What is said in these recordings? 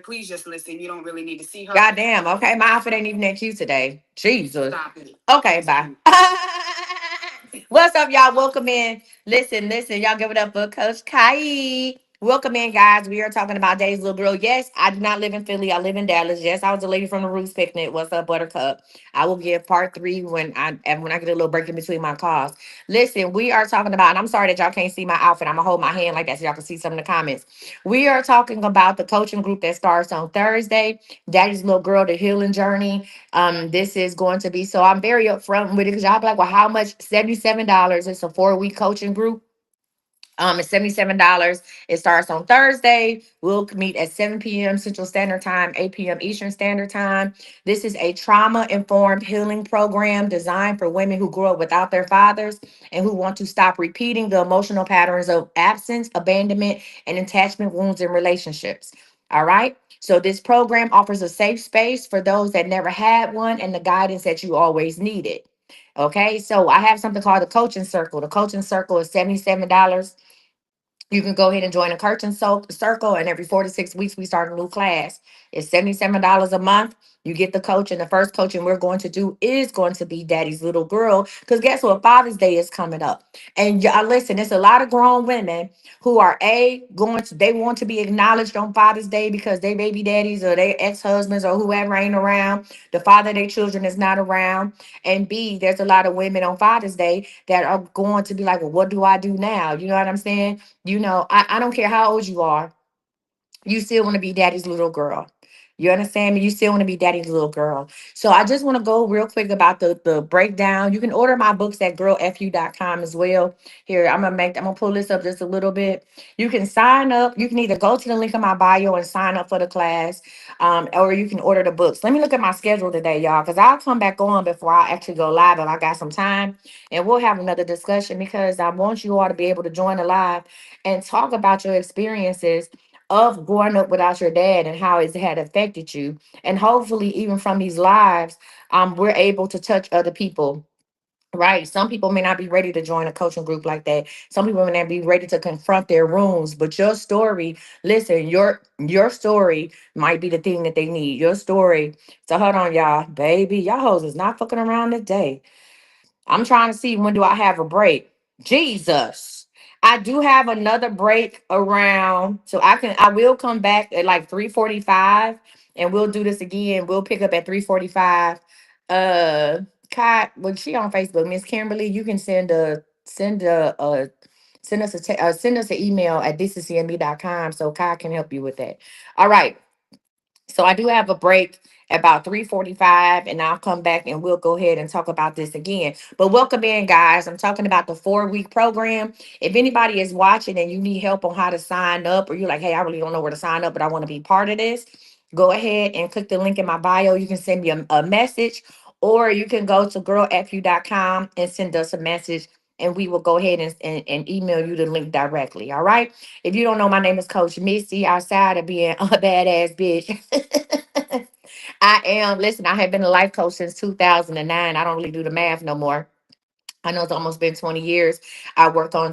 Please just listen. You don't really need to see her. Goddamn. Okay, my outfit ain't even that cute today. Jesus. Stop it. Okay, bye. What's up, y'all? Welcome in. Listen. Y'all give it up for Coach Kai. Welcome in, guys. We are talking about Days Little Girl. Yes, I do not live in Philly. I live in Dallas. Yes, I was a lady from the Roots picnic. What's up, Buttercup? I will give part three when I get a little break in between my calls. Listen, we are talking about, and I'm sorry that y'all can't see my outfit. I'm gonna hold my hand like that so y'all can see some of the comments. We are talking about the coaching group that starts on Thursday. Daddy's Little Girl, the healing journey. This is going to be, so I'm very upfront with it because y'all be like, well, how much? $77. It's a 4-week coaching group. It's $77. It starts on Thursday. We'll meet at 7 p.m. Central Standard Time, 8 p.m. Eastern Standard Time. This is a trauma-informed healing program designed for women who grew up without their fathers and who want to stop repeating the emotional patterns of absence, abandonment, and attachment wounds in relationships. All right. So this program offers a safe space for those that never had one and the guidance that you always needed. Okay, so I have something called the coaching circle. The coaching circle is $77. You can go ahead and join a curtain circle, and every 4 to 6 weeks, we start a new class. It's $77 a month. You get the coach, and the first coaching we're going to do is going to be Daddy's Little Girl. Because guess what? Father's Day is coming up. And y'all listen, there's a lot of grown women who are they want to be acknowledged on Father's Day because they baby daddies or their ex-husbands or whoever ain't around. The father of their children is not around. And B, there's a lot of women on Father's Day that are going to be like, well, what do I do now? You know what I'm saying? I don't care how old you are, you still want to be daddy's little girl. You understand me? You still want to be daddy's little girl. So I just want to go real quick about the breakdown. You can order my books at girlfu.com as well. Here, I'm gonna pull this up just a little bit. You can sign up. You can either go to the link in my bio and sign up for the class, or you can order the books. Let me look at my schedule today, y'all, because I'll come back on before I actually go live if I got some time, and we'll have another discussion because I want you all to be able to join the live and talk about your experiences of growing up without your dad and how it had affected you. And hopefully, even from these lives, we're able to touch other people. Right. Some people may not be ready to join a coaching group like that. Some people may not be ready to confront their wounds. But your story, listen, your story might be the thing that they need. Your story. So hold on, y'all. Baby, y'all hoes is not fucking around today. I'm trying to see when do I have a break. Jesus. I do have another break around. So I will come back at like 3:45 and we'll do this again. We'll pick up at 3:45. Uh Kai, well, she on Facebook, Miss Kimberly. You can send us an email at thisiscme.com so Kai can help you with that. All right. So I do have a break about 3:45, and I'll come back and we'll go ahead and talk about this again. But welcome in, guys. I'm talking about the 4-week program. If anybody is watching and you need help on how to sign up, or you're like, hey, I really don't know where to sign up, but I want to be part of this, go ahead and click the link in my bio. You can send me a message, or you can go to girlfu.com and send us a message. And we will go ahead and email you the link directly. All right. If you don't know, my name is Coach Misty. Outside of being a badass bitch, I am. Listen, I have been a life coach since 2009. I don't really do the math no more. I know it's almost been 20 years. I work on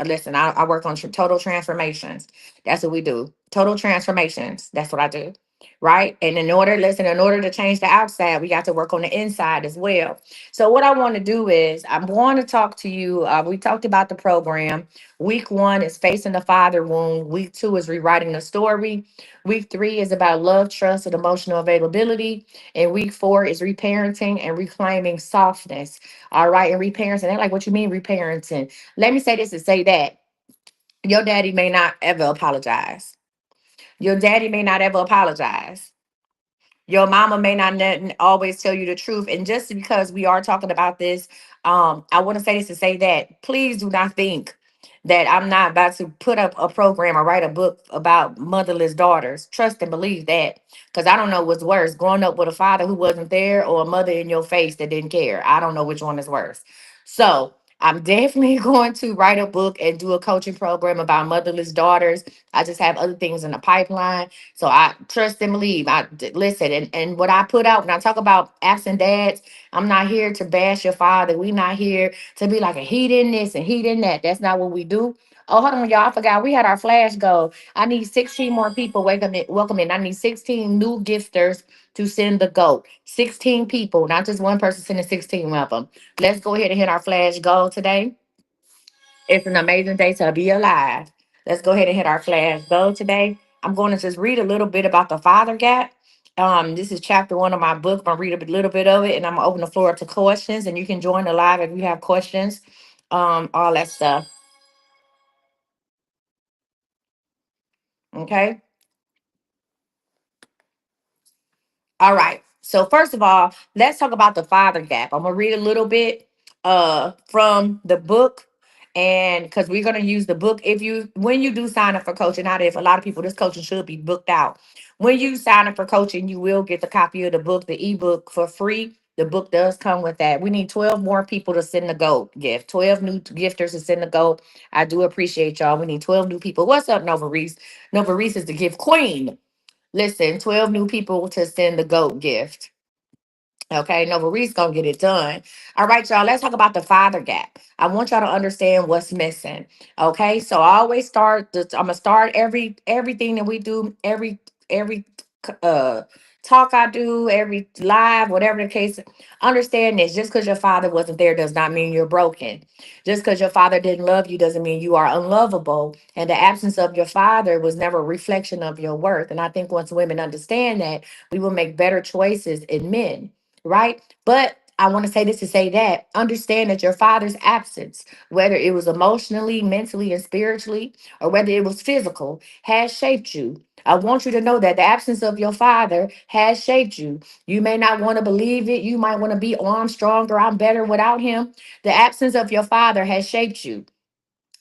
listen, I work on total transformations. That's what we do. Total transformations. That's what I do. Right. And in order to change the outside, we got to work on the inside as well. So what I want to do is I'm going to talk to you. We talked about the program. Week 1 is facing the father wound. Week 2 is rewriting the story. Week 3 is about love, trust, and emotional availability. And week 4 is reparenting and reclaiming softness. All right, and reparenting. They're like, what you mean reparenting? Let me say this and say that. Your daddy may not ever apologize. Your daddy may not ever apologize. Your mama may not always tell you the truth. And just because we are talking about this, I want to say this to say that please do not think that I'm not about to put up a program or write a book about motherless daughters. Trust and believe that. Because I don't know what's worse, growing up with a father who wasn't there or a mother in your face that didn't care. I don't know which one is worse. So I'm definitely going to write a book and do a coaching program about motherless daughters. I just have other things in the pipeline. So I trust and believe. Listen, and what I put out when I talk about absent dads, I'm not here to bash your father. We not here to be like a he did this and he did that. That's not what we do. Oh, hold on, y'all. I forgot we had our flash goal. I need 16 more people. Welcome in. I need 16 new gifters to send the goat. 16 people, not just one person sending 16 of them. Let's go ahead and hit our flash goal today. It's an amazing day to be alive. Let's go ahead and hit our flash goal today. I'm going to just read a little bit about the father gap. This is chapter 1 of my book. I'm gonna read a little bit of it, and I'm gonna open the floor up to questions. And you can join the live if you have questions. All that stuff. Okay. All right. So first of all, let's talk about the father gap. I'm gonna read a little bit from the book, and because we're gonna use the book. If you when you do sign up for coaching, not if a lot of people, this coaching should be booked out. When you sign up for coaching, you will get the copy of the book, the ebook for free. The book does come with that. We need 12 more people to send the gold gift. 12 new gifters to send the gold. I do appreciate y'all. We need 12 new people. What's up, Nova Reese? Nova Reese is the gift queen. Listen, 12 new people to send the GOAT gift. Okay, Nova Reese gonna get it done. All right, y'all. Let's talk about the father gap. I want y'all to understand what's missing. Okay, so I always start. I'm gonna start everything that we do, every uh talk I do, every live, whatever the case. Understand this: just because your father wasn't there does not mean you're broken. Just because your father didn't love you doesn't mean you are unlovable. And the absence of your father was never a reflection of your worth. And I think once women understand that, we will make better choices in men, right? But I want to say this to say that understand that your father's absence, whether it was emotionally, mentally, and spiritually, or whether it was physical, has shaped you. I want you to know that the absence of your father has shaped you. You may not want to believe it. You might want to be, oh, I'm stronger, I'm better without him. The absence of your father has shaped you,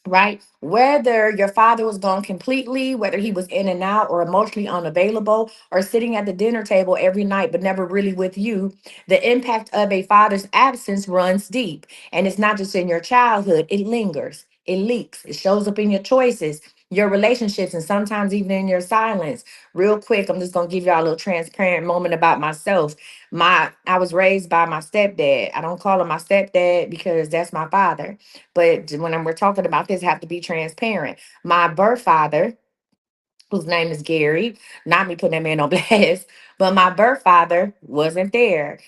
right? Whether your father was gone completely, whether he was in and out or emotionally unavailable or sitting at the dinner table every night but never really with you, the impact of a father's absence runs deep. And it's not just in your childhood, it lingers, it leaks, it shows up in your choices, your relationships, and sometimes even in your silence. Real quick, I'm just gonna give y'all a little transparent moment about myself. I was raised by my stepdad. I don't call him my stepdad because that's my father, but when we're talking about this, have to be transparent. My birth father, whose name is Gary, not me putting that man on blast, but my birth father wasn't there.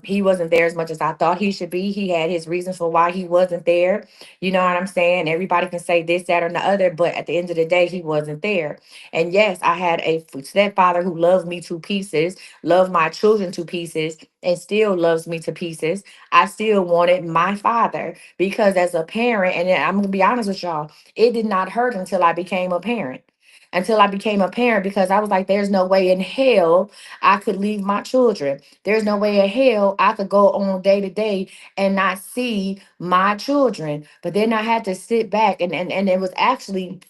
He wasn't there as much as I thought he should be. He had his reasons for why he wasn't there. You know what I'm saying? Everybody can say this, that, or the other, but at the end of the day, he wasn't there. And yes, I had a stepfather who loved me to pieces, loved my children to pieces, and still loves me to pieces. I still wanted my father because as a parent, and I'm gonna be honest with y'all, it did not hurt until I became a parent, because I was like, there's no way in hell I could leave my children. There's no way in hell I could go on day to day and not see my children. But then I had to sit back, and it was actually,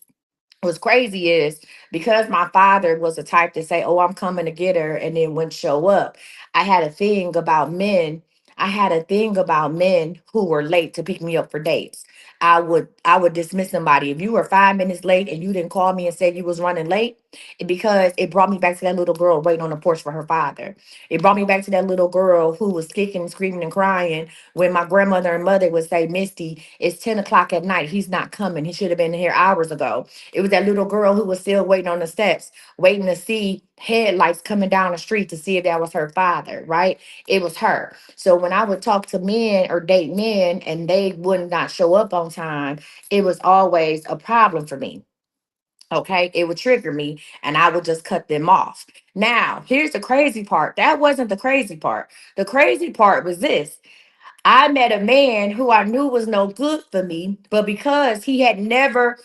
what's crazy is because my father was the type to say, oh, I'm coming to get her, and then wouldn't show up. I had a thing about men. I had a thing about men who were late to pick me up for dates. I would dismiss somebody. If you were 5 minutes late and you didn't call me and say you was running late, because it brought me back to that little girl waiting on the porch for her father. It brought me back to that little girl who was kicking and screaming and crying when my grandmother and mother would say, Misty, it's 10 o'clock at night. He's not coming. He should have been here hours ago. It was that little girl who was still waiting on the steps, waiting to see headlights coming down the street to see if that was her father, right? It was her. So when I would talk to men or date men and they would not show up on time, it was always a problem for me. Okay, it would trigger me and I would just cut them off. Now, here's the crazy part. That wasn't the crazy part. The crazy part was this: I met a man who I knew was no good for me, but because he had never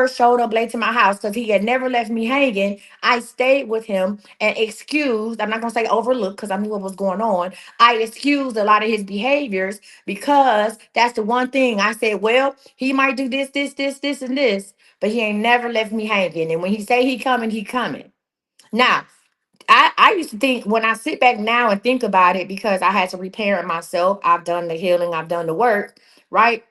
showed up late to my house, because he had never left me hanging, I stayed with him and excused, I'm not gonna say overlooked because I knew what was going on. I excused a lot of his behaviors because that's the one thing I said, well, he might do this, and this, but he ain't never left me hanging. And when he say he coming, he coming. Now, I used to think, when I sit back now and think about it, because I had to reparent myself, I've done the healing, I've done the work, right?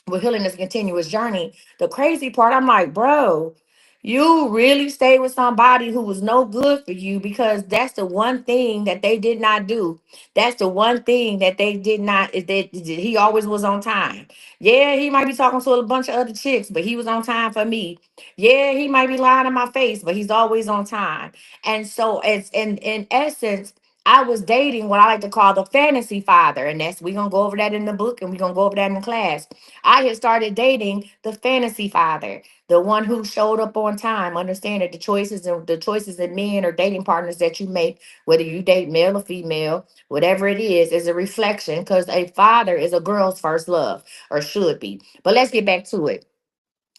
Well, healing is a continuous journey. The crazy part, I'm like, bro, You really stay with somebody who was no good for you because that's the one thing that they did not do. That's the one thing that they did not, is that he always was on time. Yeah, he might be talking to a bunch of other chicks, but he was on time for me. Yeah, he might be lying in my face, but he's always on time. And so as in essence, I was dating what I like to call the fantasy father. And that's, we're gonna go over that in the book and we're gonna go over that in class. I had started dating the fantasy father, the one who showed up on time. Understand that the choices in men or dating partners that you make, whether you date male or female, whatever it is a reflection, because a father is a girl's first love, or should be. But let's get back to it.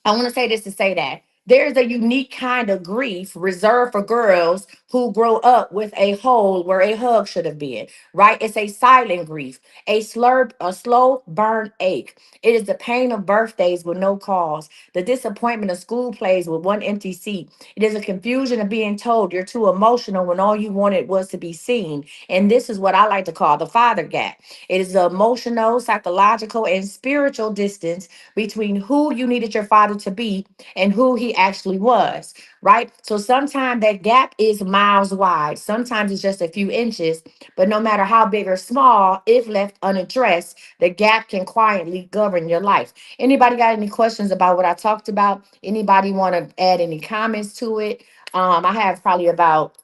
I want to say this to say that there's a unique kind of grief reserved for girls who grow up with a hole where a hug should have been, right? It's a silent grief, a slow burn ache. It is the pain of birthdays with no cause, the disappointment of school plays with one empty seat. It is a confusion of being told you're too emotional when all you wanted was to be seen. And this is what I like to call the father gap. It is the emotional, psychological, and spiritual distance between who you needed your father to be and who he actually was, right? So sometimes that gap is miles wide. Sometimes it's just a few inches, but no matter how big or small, if left unaddressed, the gap can quietly govern your life. Anybody got any questions about what I talked about? Anybody want to add any comments to it? I have probably about,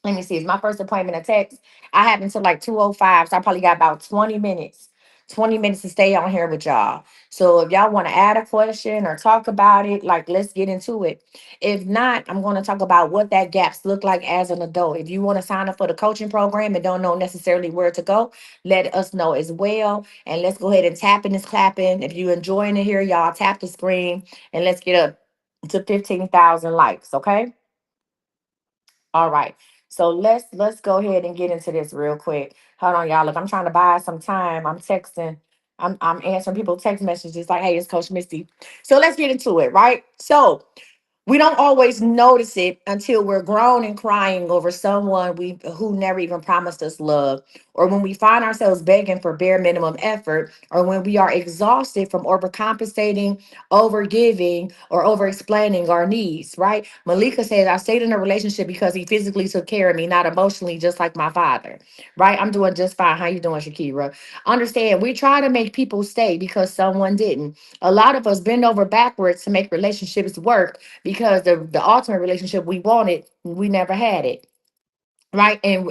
let me see, it's my first appointment at text. I have until like 2:05. So I probably got about 20 minutes. 20 minutes to stay on here with y'all. So if y'all want to add a question or talk about it, like let's get into it. If not, I'm going to talk about what that gaps look like as an adult. If you want to sign up for the coaching program and don't know necessarily where to go, let us know as well. And let's go ahead and tap in this clapping. If you enjoying it here, y'all tap the screen and let's get up to 15,000 likes. Okay. All right. So let's go ahead and get into this real quick. Hold on, y'all. Look, I'm trying to buy some time. I'm texting. I'm answering people text messages like, hey, it's Coach Misty. So let's get into it, right? So we don't always notice it until we're grown and crying over someone we who never even promised us love, or when we find ourselves begging for bare minimum effort, or when we are exhausted from overcompensating, overgiving, or over explaining our needs, right? Malika says, I stayed in a relationship because he physically took care of me, not emotionally, just like my father. Right? I'm doing just fine. How you doing, Shakira? Understand, we try to make people stay because someone didn't. A lot of us bend over backwards to make relationships work because the ultimate relationship we wanted, we never had it, right? And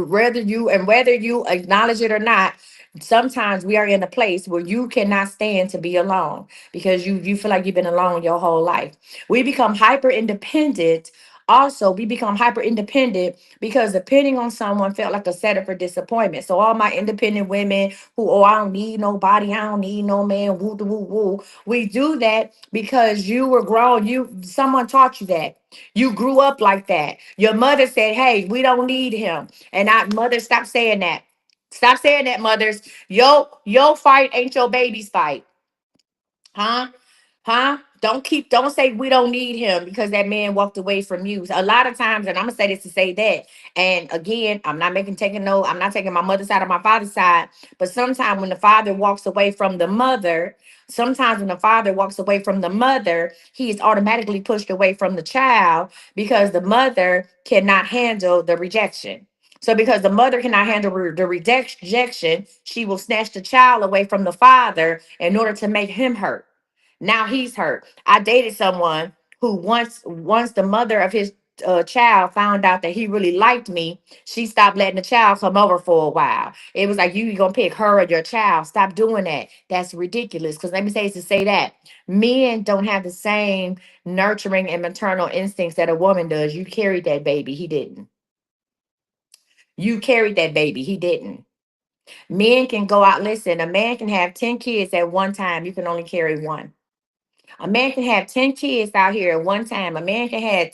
whether you acknowledge it or not, sometimes we are in a place where you cannot stand to be alone because you feel like you've been alone your whole life. We become hyper independent. Also, we become hyper independent because depending on someone felt like a setup for disappointment. So all my independent women who, oh, I don't need nobody, I don't need no man, woo woo woo. We do that because you were grown. Someone taught you that. You grew up like that. Your mother said, hey, we don't need him. And I, mother, stop saying that. Stop saying that, mothers. Your fight ain't your baby's fight. Huh? Huh? Don't say we don't need him because that man walked away from you. A lot of times, and I'm gonna say this to say that. And again, I'm not taking my mother's side or my father's side, but sometimes when the father walks away from the mother, he is automatically pushed away from the child because the mother cannot handle the rejection. So because the mother cannot handle the rejection, she will snatch the child away from the father in order to make him hurt. Now he's hurt. I dated someone who once the mother of his child found out that he really liked me, she stopped letting the child come over for a while. It was like, you gonna pick her or your child? Stop doing that. That's ridiculous. Because let me say to say that men don't have the same nurturing and maternal instincts that a woman does. You carried that baby. He didn't. You carried that baby. He didn't. Men can go out. Listen, a man can have 10 kids at one time. You can only carry one. A man can have 10 kids out here at one time. A man can have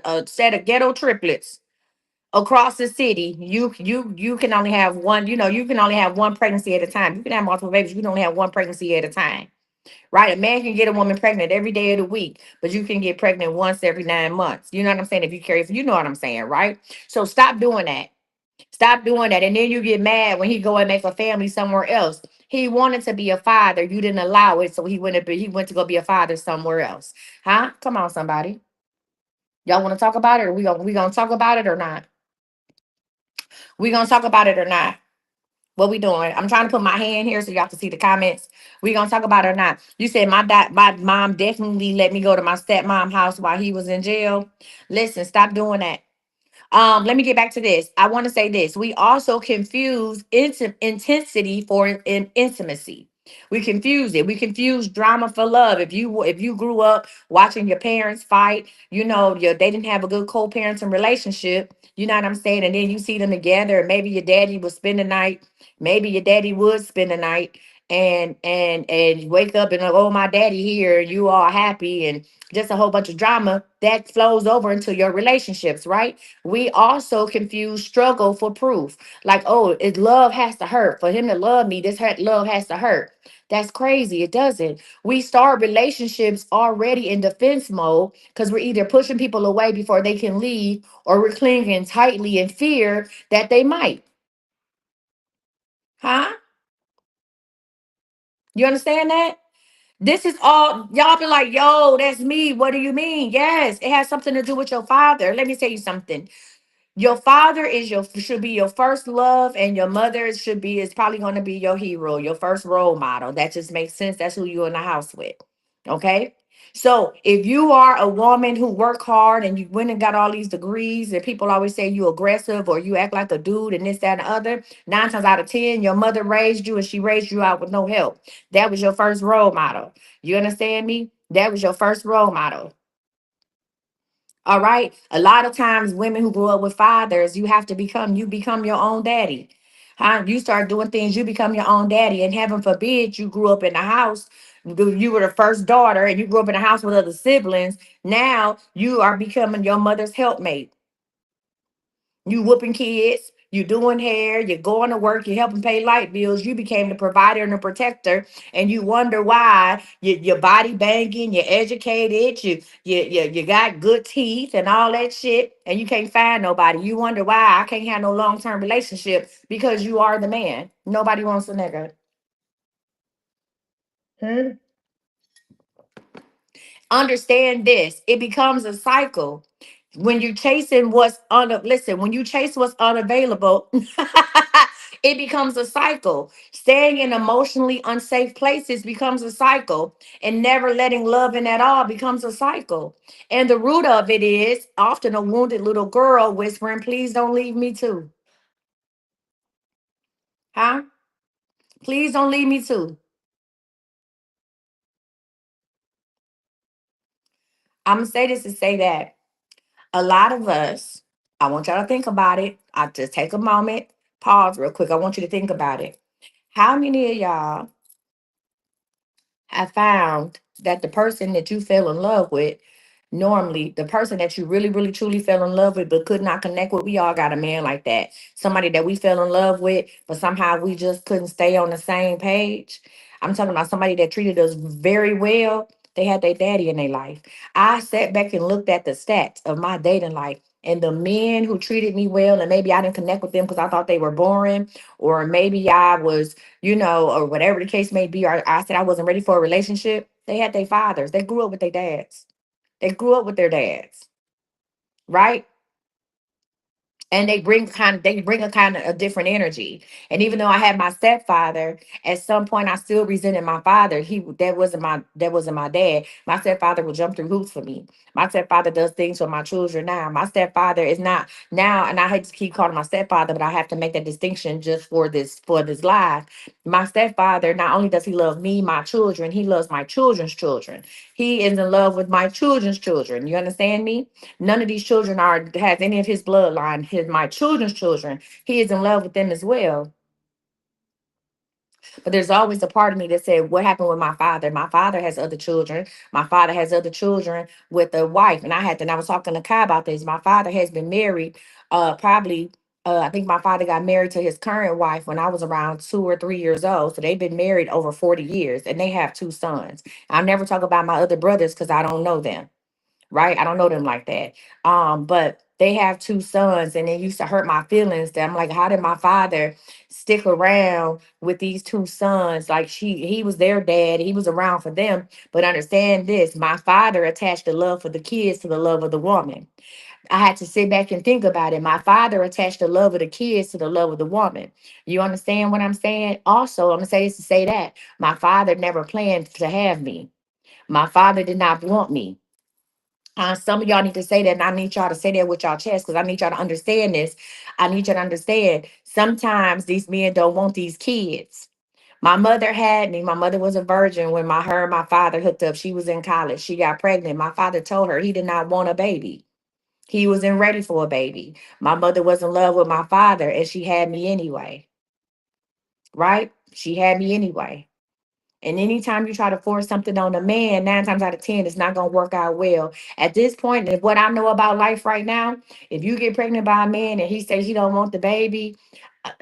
a set of ghetto triplets across the city. You can only have one, you can only have one pregnancy at a time. You can have multiple babies, you can only have one pregnancy at a time. Right? A man can get a woman pregnant every day of the week, but you can get pregnant once every 9 months. You know what I'm saying? If you carry, you know what I'm saying, right? So stop doing that. Stop doing that. And then you get mad when he go and make a family somewhere else. He wanted to be a father. You didn't allow it, so he went to go be a father somewhere else. Huh? Come on, somebody. Y'all want to talk about it, or we gonna talk about it or not? We gonna talk about it or not? What we doing? I'm trying to put my hand here so y'all can see the comments. We gonna talk about it or not? You said my mom definitely let me go to my stepmom house while he was in jail. Listen, stop doing that. Let me get back to this. I want to say this. We also confuse intensity for intimacy. We confuse it. We confuse drama for love. If you grew up watching your parents fight, they didn't have a good co-parenting relationship. You know what I'm saying? And then you see them together, and maybe your daddy would spend the night. Maybe your daddy would spend the night, and you wake up and like, oh, my daddy here. You all happy, and just a whole bunch of drama that flows over into your relationships, right? We also confuse struggle for proof. Like, oh, love has to hurt. For him to love me, love has to hurt. That's crazy. It doesn't. We start relationships already in defense mode because we're either pushing people away before they can leave, or we're clinging tightly in fear that they might. Huh? You understand that? This is all y'all be like, yo, that's me. What do you mean? Yes, it has something to do with your father. Let me tell you something. Your father should be your first love, and your mother is probably going to be your hero, your first role model. That just makes sense. That's who you're in the house with. Okay. So if you are a woman who work hard and you went and got all these degrees, and people always say you aggressive or you act like a dude and this, that, and the other, 9 times out of 10, your mother raised you and she raised you out with no help. That was your first role model. You understand me? That was your first role model. All right. A lot of times, women who grow up with fathers, you become your own daddy. Huh? You start doing things, you become your own daddy. And heaven forbid you grew up in a house, you were the first daughter, and you grew up in a house with other siblings. Now you are becoming your mother's helpmate. You whooping kids, you doing hair, you're going to work, you're helping pay light bills. You became the provider and the protector, and you wonder why your body banging, you're educated, you got good teeth and all that shit, and you can't find nobody. You wonder why I can't have no long-term relationship because you are the man. Nobody wants a nigga. Hmm? Understand this. It becomes a cycle. When you're chasing when you chase what's unavailable, it becomes a cycle. Staying in emotionally unsafe places becomes a cycle, and never letting love in at all becomes a cycle. And the root of it is often a wounded little girl whispering, please don't leave me too. Huh? Please don't leave me too. I'm gonna say this to say that a lot of us, I want y'all to think about it. I just take a moment, pause real quick. I want you to think about it. How many of y'all have found that the person that you fell in love with, normally the person that you really, really, truly fell in love with but could not connect with, we all got a man like that. Somebody that we fell in love with, but somehow we just couldn't stay on the same page. I'm talking about somebody that treated us very well. They had their daddy in their life. I sat back and looked at the stats of my dating life. And the men who treated me well, and maybe I didn't connect with them because I thought they were boring, or maybe I was, or whatever the case may be, or I said I wasn't ready for a relationship. They had their fathers. They grew up with their dads. They grew up with their dads, right? And they bring a kind of a different energy. And even though I had my stepfather, at some point I still resented my father. That wasn't my dad. My stepfather would jump through hoops for me. My stepfather does things for my children now. My stepfather is not now, and I hate to keep calling my stepfather, but I have to make that distinction just for this live. My stepfather, not only does he love me, my children, he loves my children's children. He is in love with my children's children. You understand me? None of these children has any of his bloodline. My children's children. He is in love with them as well. But there's always a part of me that said, what happened with my father? My father has other children. My father has other children with a wife. And I was talking to Kai about this. My father has been married, probably. I think my father got married to his current wife when I was around 2 or 3 years old. So they've been married over 40 years, and they have 2 sons. I never talk about my other brothers because I don't know them, right? I don't know them like that. But they have 2 sons, and it used to hurt my feelings that I'm like, how did my father stick around with these two sons. Like he was their dad, he was around for them. But understand this, my father attached the love for the kids to the love of the woman. I had to sit back and think about it. My father attached the love of the kids to the love of the woman. You understand what I'm saying? Also, I'm gonna say this to say that my father never planned to have me. My father did not want me. Some of y'all need to say that, and I need y'all to say that with y'all chest because I need y'all to understand this. I need y'all to understand. Sometimes these men don't want these kids. My mother had me. My mother was a virgin when her and my father hooked up. She was in college. She got pregnant. My father told her he did not want a baby. He wasn't ready for a baby. My mother was in love with my father, and she had me anyway. Right? She had me anyway. And anytime you try to force something on a man, 9 times out of 10, it's not going to work out well. At this point, if what I know about life right now, if you get pregnant by a man and he says he don't want the baby,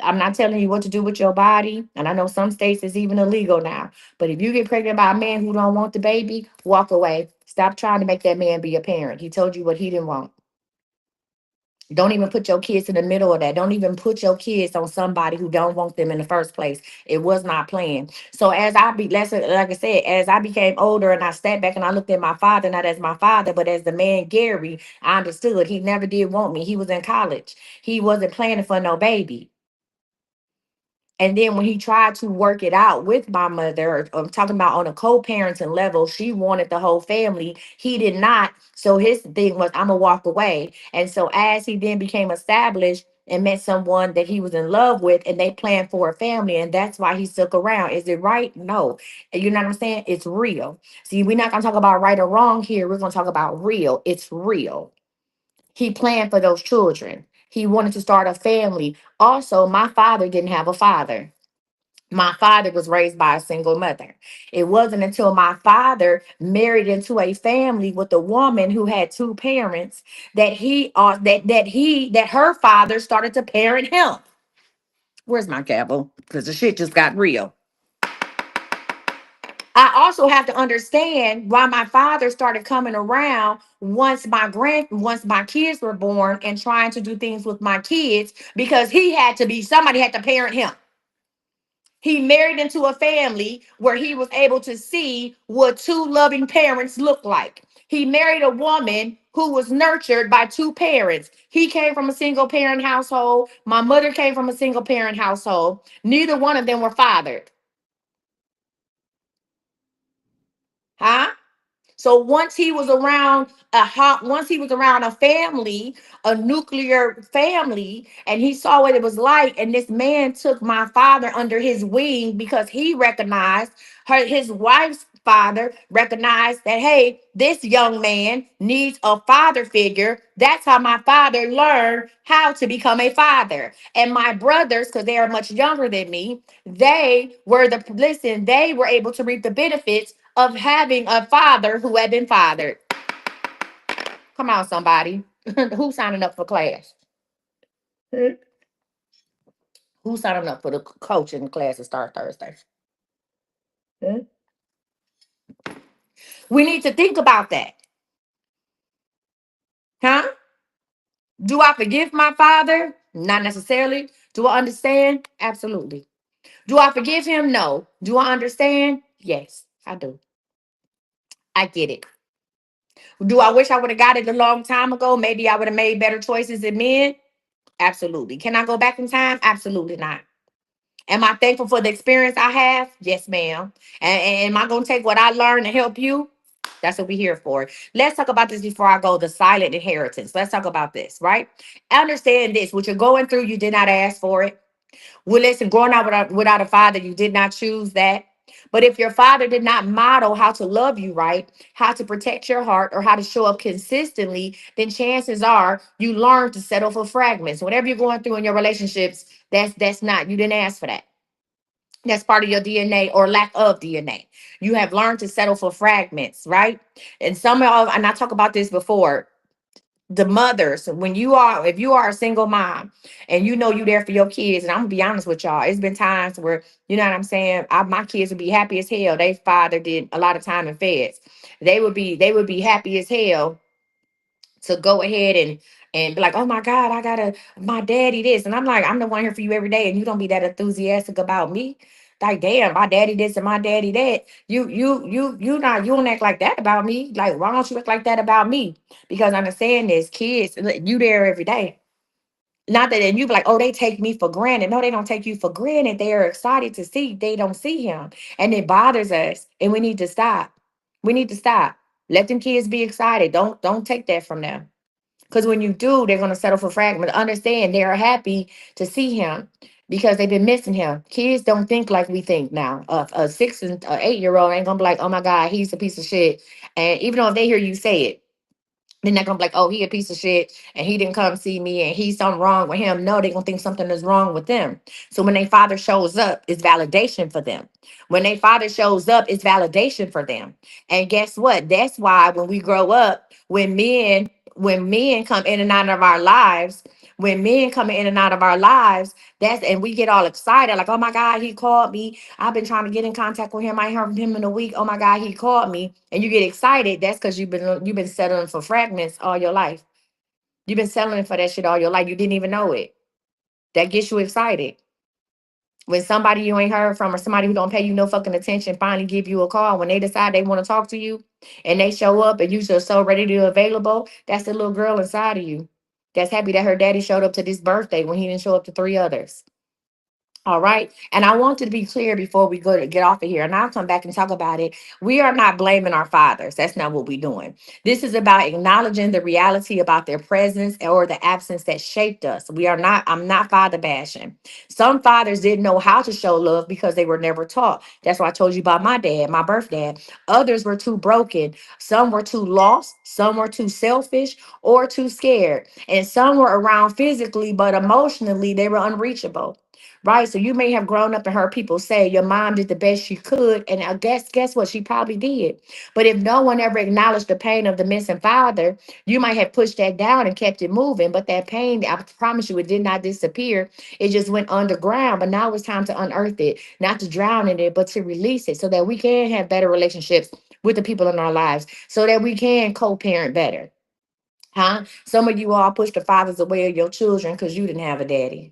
I'm not telling you what to do with your body. And I know some states it's even illegal now. But if you get pregnant by a man who don't want the baby, walk away. Stop trying to make that man be a parent. He told you what he didn't want. Don't even put your kids in the middle of that. Don't even put your kids on somebody who don't want them in the first place. It was not planned. So like I said, as I became older and I stepped back and I looked at my father, not as my father, but as the man Gary, I understood he never did want me. He was in college. He wasn't planning for no baby. And then when he tried to work it out with my mother, I'm talking about on a co-parenting level, she wanted the whole family. He did not. So his thing was, I'm gonna walk away. And so as he then became established and met someone that he was in love with, and they planned for a family, and that's why he stuck around. Is it right? No. You know what I'm saying? It's real. See, we're not gonna talk about right or wrong here. We're gonna talk about real. It's real. He planned for those children. He wanted to start a family. Also, my father didn't have a father. My father was raised by a single mother. It wasn't until my father married into a family with a woman who had two parents that her father started to parent him. Where's my gavel? Because the shit just got real. I also have to understand why my father started coming around once my kids were born and trying to do things with my kids because somebody had to parent him. He married into a family where he was able to see what two loving parents look like. He married a woman who was nurtured by two parents. He came from a single parent household. My mother came from a single parent household. Neither one of them were fathered. Huh? So once he was around a family, a nuclear family, and he saw what it was like, and this man took my father under his wing because he recognized his wife's father recognized that, hey, this young man needs a father figure. That's how my father learned how to become a father. And my brothers, because they are much younger than me, they were able to reap the benefits of having a father who had been fathered. Come on, somebody. Who's signing up for class? Who's signing up for the coaching class to start Thursday? We need to think about that. Huh? Do I forgive my father? Not necessarily. Do I understand? Absolutely. Do I forgive him? No. Do I understand? Yes, I do. I get it. Do I wish I would have got it a long time ago? Maybe I would have made better choices than men. Absolutely. Can I go back in time? Absolutely not. Am I thankful for the experience I have? Yes, ma'am. And am I going to take what I learned to help you? That's what we're here for. Let's talk about this before I go. The silent inheritance. Let's talk about this, right? Understand this. What you're going through, you did not ask for it. Well, listen, growing up without a father, you did not choose that. But if your father did not model how to love you right, how to protect your heart, or how to show up consistently, then chances are you learn to settle for fragments. Whatever you're going through in your relationships, that's not, you didn't ask for that. That's part of your DNA or lack of DNA. You have learned to settle for fragments, right? And and I talk about this before, the mothers, if you are a single mom and you know you there for your kids, and I'm gonna be honest with y'all, it's been times where, you know what I'm saying, my kids would be happy as hell. They father did a lot of time in feds. They would be happy as hell to go ahead and be like, oh my God, I gotta my daddy this. And I'm like, I'm the one here for you every day, and you don't be that enthusiastic about me. Like, damn, my daddy this and my daddy that. You don't act like that about me. Like, why don't you act like that about me? Because I'm saying this, kids, look, you there every day. Not that, and you be like, oh, they take me for granted. No, they don't take you for granted. They are excited to see. They don't see him. And it bothers us. And we need to stop. We need to stop. Let them kids be excited. Don't take that from them. Because when you do, they're gonna settle for fragments. Understand they are happy to see him because they've been missing him. Kids don't think like we think now. A 6 and 8 year old ain't gonna be like, oh my God, he's a piece of shit. And even though if they hear you say it, they're not gonna be like, oh, he a piece of shit and he didn't come see me and he's something wrong with him. No, they're gonna think something is wrong with them. So when their father shows up, it's validation for them. When their father shows up, it's validation for them. And guess what? That's why when we grow up, when men come in and out of our lives, when men come in and out of our lives, that's and we get all excited, like, oh my God, he called me. I've been trying to get in contact with him. I ain't heard from him in a week. Oh my God, he called me. And you get excited. That's because you've been settling for fragments all your life. You've been settling for that shit all your life. You didn't even know it. That gets you excited. When somebody you ain't heard from or somebody who don't pay you no fucking attention finally give you a call, when they decide they want to talk to you and they show up and you just so ready to available, that's the little girl inside of you that's happy that her daddy showed up to this birthday when he didn't show up to three others. All right. And I want to be clear before we go to get off of here, and I'll come back and talk about it. We are not blaming our fathers. That's not what we're doing. This is about acknowledging the reality about their presence or the absence that shaped us. I'm not father bashing. Some fathers didn't know how to show love because they were never taught. That's why I told you about my dad, my birth dad. Others were too broken. Some were too lost. Some were too selfish or too scared. And some were around physically, but emotionally, they were unreachable. Right. So you may have grown up and heard people say your mom did the best she could. And I guess what? She probably did. But if no one ever acknowledged the pain of the missing father, you might have pushed that down and kept it moving. But that pain, I promise you, it did not disappear. It just went underground. But now it's time to unearth it, not to drown in it, but to release it so that we can have better relationships with the people in our lives, so that we can co-parent better. Huh? Some of you all push the fathers away of your children because you didn't have a daddy.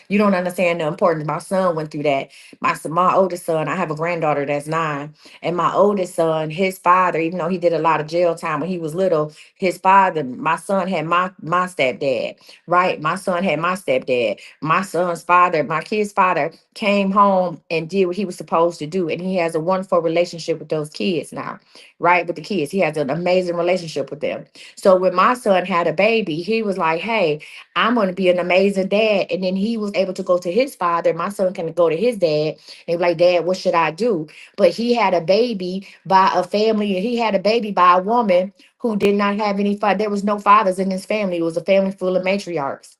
You don't understand the importance. My son went through that. My oldest son, I have a granddaughter that's 9. And my oldest son, his father, even though he did a lot of jail time when he was little, his father, my son had my stepdad, right? My son had my stepdad. My son's father, my kid's father, came home and did what he was supposed to do. And he has a wonderful relationship with those kids now, right? With the kids. He has an amazing relationship with them. So when my son had a baby, he was like, hey, I'm going to be an amazing dad. And then he was able to go to his father. My son can go to his dad and be like, Dad, what should I do? But he had a baby by a family, and he had a baby by a woman who did not have any father. There was no fathers in his family. It was a family full of matriarchs.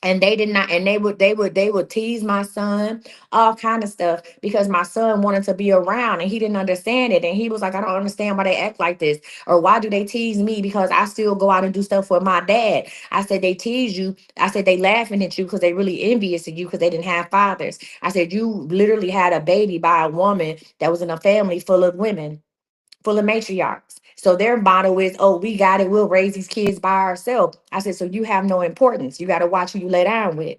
And they did not, and they would tease my son, all kind of stuff, because my son wanted to be around and he didn't understand it. And he was like, I don't understand why they act like this, or why do they tease me because I still go out and do stuff with my dad. I said, they tease you. I said, they laughing at you because they really envious of you because they didn't have fathers. I said, you literally had a baby by a woman that was in a family full of women, full of matriarchs. So their motto is, oh, we got it. We'll raise these kids by ourselves. I said, so you have no importance. You got to watch who you lay down with.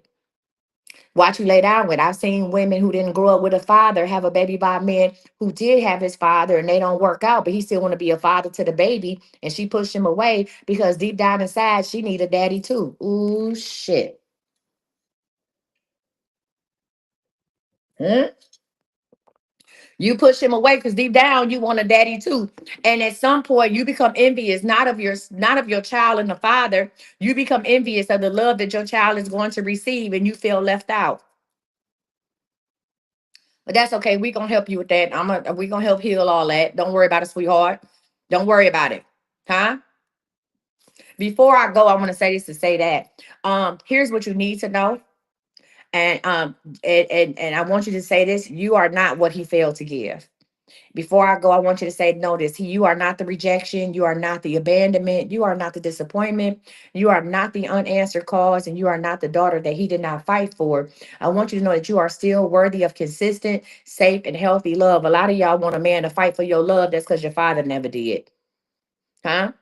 Watch who you lay down with. I've seen women who didn't grow up with a father have a baby by a man who did have his father, and they don't work out, but he still want to be a father to the baby. And she pushed him away because deep down inside, she need a daddy too. Ooh, shit. Huh? You push him away because deep down you want a daddy too. And at some point you become envious, not of your child and the father. You become envious of the love that your child is going to receive, and you feel left out. But that's okay. We're gonna help you with that. We're gonna help heal all that. Don't worry about it, sweetheart. Don't worry about it. Huh? Before I go, I want to say this to say that. Here's what you need to know. And I want you to say this: you are not what he failed to give. Before I go, I want you to say, notice, you are not the rejection. You are not the abandonment. You are not the disappointment. You are not the unanswered cause. And you are not the daughter that he did not fight for. I want you to know that you are still worthy of consistent, safe, and healthy love. A lot of y'all want a man to fight for your love. That's because your father never did. Huh?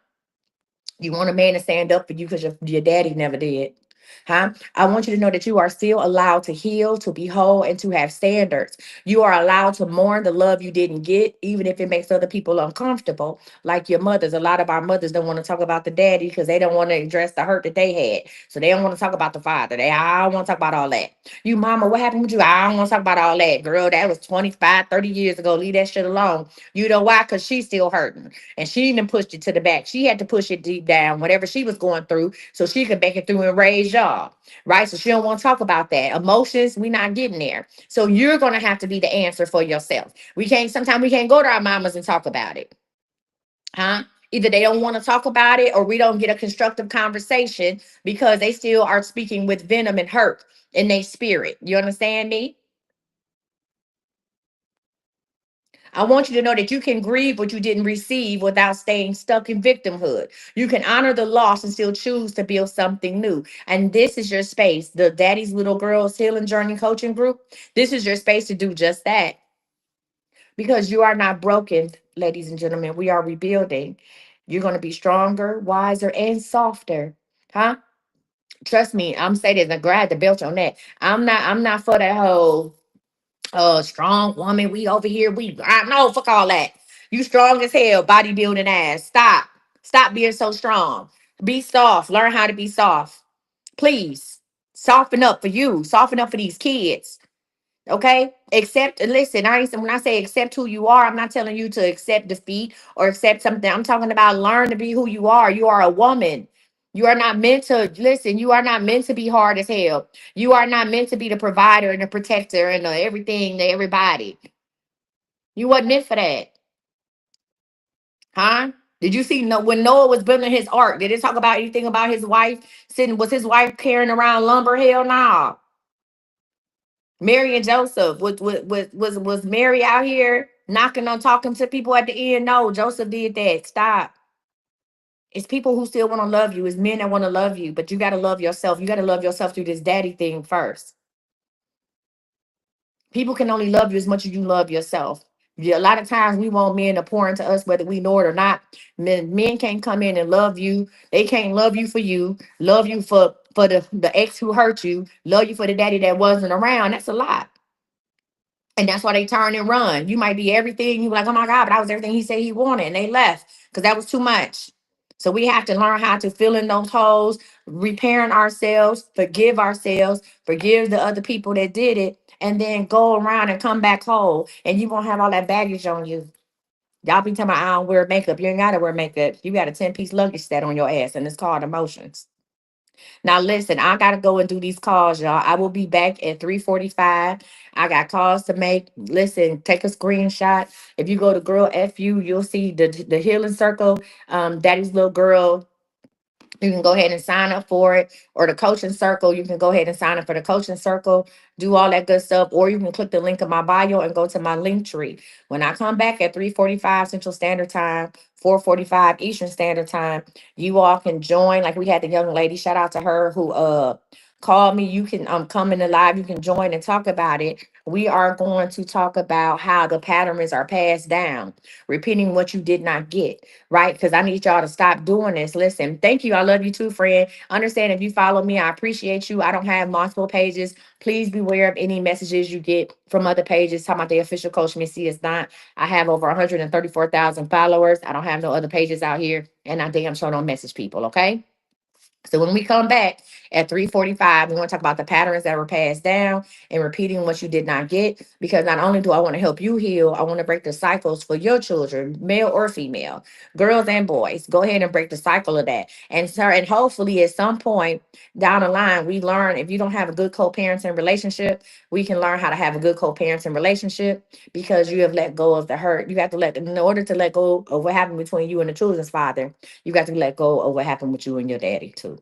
You want a man to stand up for you because your daddy never did. Huh? I want you to know that you are still allowed to heal, to be whole, and to have standards. You are allowed to mourn the love you didn't get, even if it makes other people uncomfortable, like your mothers. A lot of our mothers don't want to talk about the daddy because they don't want to address the hurt that they had. So they don't want to talk about the father. I don't want to talk about all that. You, mama, what happened with you? I don't want to talk about all that. Girl, that was 25, 30 years ago. Leave that shit alone. You know why? Because she's still hurting. And she even pushed it to the back. She had to push it deep down, whatever she was going through, so she could make it through and raise y'all. Right? So she don't want to talk about that. Emotions, we not getting there. So you're gonna have to be the answer for yourself. Sometimes we can't go to our mamas and talk about it. Huh? Either they don't want to talk about it or we don't get a constructive conversation because they still are speaking with venom and hurt in their spirit. You understand me? I want you to know that you can grieve what you didn't receive without staying stuck in victimhood. You can honor the loss and still choose to build something new. And this is your space, the Daddy's Little Girls Healing Journey Coaching Group. This is your space to do just that because you are not broken, ladies and gentlemen. We are rebuilding. You're going to be stronger, wiser, and softer. Huh? Trust me, I'm saying this. I grab the belt on that. I'm not for that whole strong woman. We over here. I know, fuck all that. You strong as hell, bodybuilding ass. Stop being so strong. Be soft. Learn how to be soft. Please soften up for you. Soften up for these kids. Okay, accept. Listen, when I say accept who you are, I'm not telling you to accept defeat or accept something. I'm talking about learn to be who you are. You are a woman. You are not meant to listen. You are not meant to be hard as hell. You are not meant to be the provider and the protector and the everything to everybody. You wasn't meant for that, huh? Did you see when Noah was building his ark? Did it talk about anything about his wife sitting? Was his wife carrying around lumber? Hell no. Mary and Joseph was Mary out here knocking on talking to people at the end? No, Joseph did that. Stop. It's people who still want to love you. It's men that want to love you, but you got to love yourself. You got to love yourself through this daddy thing first. People can only love you as much as you love yourself. Yeah, a lot of times we want men to pour into us, whether we know it or not. Men can't come in and love you. They can't love you for you, love you for the ex who hurt you, love you for the daddy that wasn't around. That's a lot. And that's why they turn and run. You might be everything. You be like, oh my God, but that was everything he said he wanted. And they left because that was too much. So we have to learn how to fill in those holes, repairing ourselves, forgive the other people that did it, and then go around and come back whole. And you won't have all that baggage on you. Y'all be talking about, I don't wear makeup. You ain't got to wear makeup. You got a 10-piece luggage set on your ass, and it's called emotions. Now listen, I gotta go and do these calls, y'all. I will be back at 3:45. I got calls to make. Listen, take a screenshot. If you go to Girl FU, you'll see the healing circle. Daddy's Little Girl, you can go ahead and sign up for it, or the coaching circle, you can go ahead and sign up for the coaching circle, do all that good stuff, or you can click the link in my bio and go to my link tree. When I come back at 3:45 Central Standard Time, 4:45 Eastern Standard Time, you all can join. Like we had the young lady, shout out to her who called me. You can come in the live, you can join and talk about it. We are going to talk about how the patterns are passed down, repeating what you did not get, right? Because I need y'all to stop doing this. Listen, thank you. I love you too, friend. Understand if you follow me, I appreciate you. I don't have multiple pages. Please beware of any messages you get from other pages talking about the official Coach Missy. Is not. I have over 134,000 followers. I don't have no other pages out here, and I damn sure don't message people. Okay. So when we come back at 3:45, we want to talk about the patterns that were passed down and repeating what you did not get. Because not only do I want to help you heal, I want to break the cycles for your children, male or female, girls and boys. Go ahead and break the cycle of that. And hopefully at some point down the line, we learn if you don't have a good co-parenting relationship, we can learn how to have a good co-parenting relationship because you have let go of the hurt. You have to in order to let go of what happened between you and the children's father, you got to let go of what happened with you and your daddy too.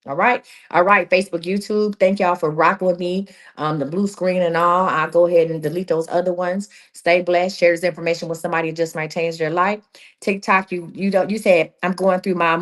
All right. All right. Facebook, YouTube. Thank y'all for rocking with me. The blue screen and all. I'll go ahead and delete those other ones. Stay blessed. Share this information with somebody who just might change their life. TikTok, you said I'm going through my